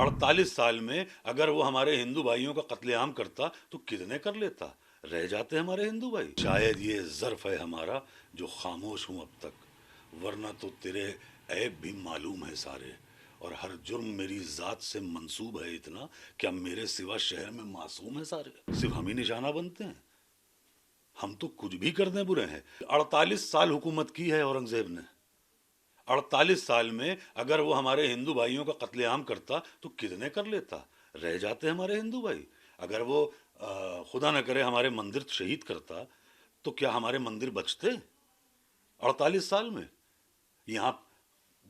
48 سال میں اگر وہ ہمارے ہندو بھائیوں کا قتل عام کرتا تو کتنے کر لیتا. رہ جاتے ہمارے ہندو بھائی. شاید یہ ظرف ہے ہمارا جو خاموش ہوں اب تک، ورنہ تو تیرے عیب بھی معلوم ہے سارے، اور ہر جرم میری ذات سے منسوب ہے اتنا، کیا میرے سوا شہر میں معصوم ہے سارے. صرف ہم ہی نشانہ بنتے ہیں، ہم تو کچھ بھی کر دیں برے ہیں. 48 سال حکومت کی ہے اورنگزیب نے. 48 سال میں اگر وہ ہمارے ہندو بھائیوں کا قتل عام کرتا تو کتنے کر لیتا. رہ جاتے ہمارے ہندو بھائی. اگر وہ خدا نہ کرے ہمارے مندر شہید کرتا تو کیا ہمارے مندر بچتے 48 سال میں؟ یہاں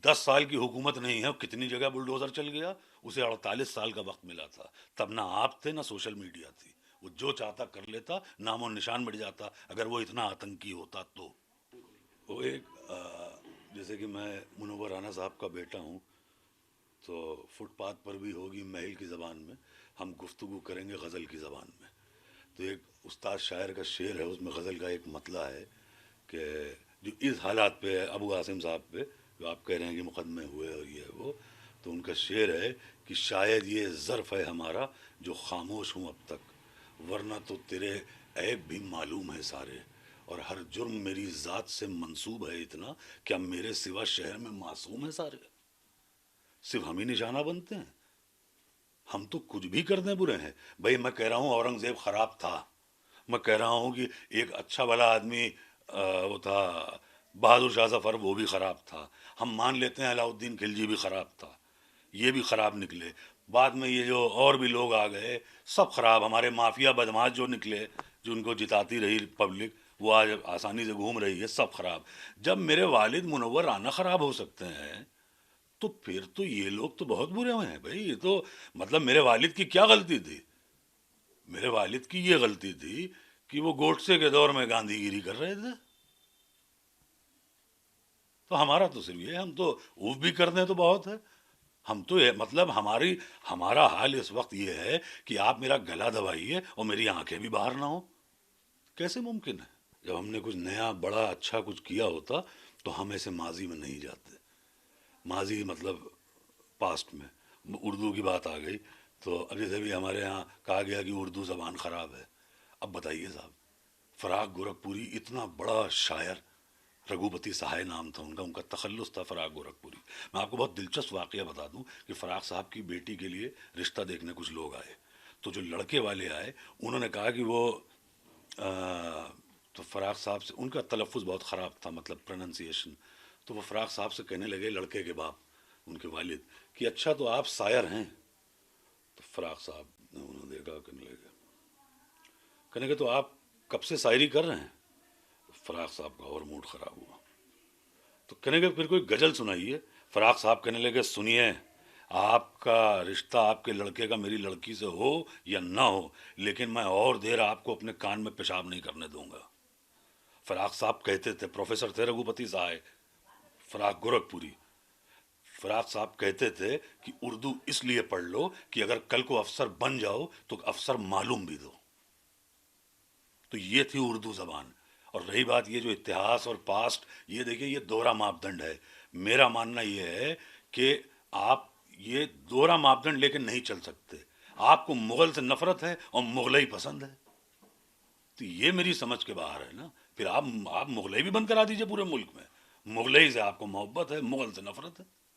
10 سال کی حکومت نہیں ہے، کتنی جگہ بلڈوزر چل گیا. اسے 48 سال کا وقت ملا تھا. تب نہ آپ تھے نہ سوشل میڈیا تھی. وہ جو چاہتا کر لیتا، نام و نشان مٹ جاتا اگر وہ اتنا آتنکی ہوتا تو. وہ ایک جیسے کہ میں منور رانا صاحب کا بیٹا ہوں، تو فٹ پاتھ پر بھی ہوگی محل کی زبان میں، ہم گفتگو کریں گے غزل کی زبان میں. تو ایک استاد شاعر کا شعر ہے، اس میں غزل کا ایک مطلع ہے کہ جو اس حالات پہ ہے ابو عاصم صاحب پہ، جو آپ کہہ رہے ہیں کہ مقدمے ہوئے اور یہ وہ، تو ان کا شعر ہے کہ شاید یہ ظرف ہے ہمارا جو خاموش ہوں اب تک، ورنہ تو تیرے عیب بھی معلوم ہے سارے، اور ہر جرم میری ذات سے منسوب ہے اتنا، کیا میرے سوا شہر میں معصوم ہے سارے. صرف ہم ہی نشانہ بنتے ہیں، ہم تو کچھ بھی کر دیں برے ہیں. بھائی میں کہہ رہا ہوں اورنگزیب خراب تھا، میں کہہ رہا ہوں کہ ایک اچھا والا آدمی وہ تھا بہادر شاہ ظفر، وہ بھی خراب تھا. ہم مان لیتے ہیں علاؤ الدین خلجی بھی خراب تھا، یہ بھی خراب نکلے. بعد میں یہ جو اور بھی لوگ آ گئے سب خراب. ہمارے مافیا بدماش جو نکلے، جو ان کو جتاتی رہی پبلک، وہ آج آسانی سے گھوم رہی ہے، سب خراب. جب میرے والد منور رانا خراب ہو سکتے ہیں تو پھر تو یہ لوگ تو بہت برے ہوئے ہیں بھائی. یہ تو مطلب میرے والد کی کیا غلطی تھی؟ میرے والد کی یہ غلطی تھی کہ وہ گوڈسے کے دور میں گاندھی گیری کر رہے تھے. تو ہمارا تو صرف یہ ہے، ہم تو اوف بھی کر دیں تو بہت ہے. ہم تو مطلب ہمارا حال اس وقت یہ ہے کہ آپ میرا گلا دبائیے اور میری آنکھیں بھی باہر نہ ہوں. کیسے ممکن ہے؟ جب ہم نے کچھ نیا بڑا اچھا کچھ کیا ہوتا تو ہم ایسے ماضی میں نہیں جاتے. ماضی مطلب پاسٹ میں اردو کی بات آ گئی تو اب جیسے بھی ہمارے ہاں کہا گیا کہ اردو زبان خراب ہے. اب بتائیے صاحب، فراق گورکھپوری اتنا بڑا شاعر، رگھوپتی سہائے نام تھا ان کا تخلص تھا فراق گورکھپوری. میں آپ کو بہت دلچسپ واقعہ بتا دوں کہ فراق صاحب کی بیٹی کے لیے رشتہ دیکھنے کچھ لوگ آئے. تو جو لڑکے والے آئے انہوں نے کہا کہ وہ تو فراق صاحب سے، ان کا تلفظ بہت خراب تھا، مطلب پروننسیشن. تو وہ فراق صاحب سے کہنے لگے، لڑکے کے باپ ان کے والد، کہ اچھا تو آپ شاعر ہیں؟ تو فراق صاحب نے انہوں نے دیکھا، کہنے لگے تو آپ کب سے شاعری کر رہے ہیں؟ فراق صاحب کا اور موڈ خراب ہوا. تو کہنے لگے پھر کوئی غزل سنائیے. فراق صاحب کہنے لگے سنیے، آپ کا رشتہ آپ کے لڑکے کا میری لڑکی سے ہو یا نہ ہو، لیکن میں اور دیر آپ کو اپنے کان میں پیشاب نہیں کرنے دوں گا. فراق صاحب کہتے تھے، پروفیسر تھے رگھوپتی سہائے فراق گورکھپوری. فراق صاحب کہتے تھے کہ اردو اس لیے پڑھ لو کہ اگر کل کو افسر بن جاؤ تو افسر معلوم بھی دو. تو یہ تھی اردو زبان. اور رہی بات یہ جو اتہاس اور پاسٹ، یہ دیکھیے یہ دوہرا ماپدنڈ ہے. میرا ماننا یہ ہے کہ آپ یہ دوہرا ماپدنڈ لے کے نہیں چل سکتے. آپ کو مغل سے نفرت ہے اور مغلئی پسند ہے، تو یہ میری سمجھ کے باہر ہے نا. پھر آپ مغلئی بھی بند کرا دیجئے پورے ملک میں. مغلئی سے آپ کو محبت ہے، مغل سے نفرت ہے.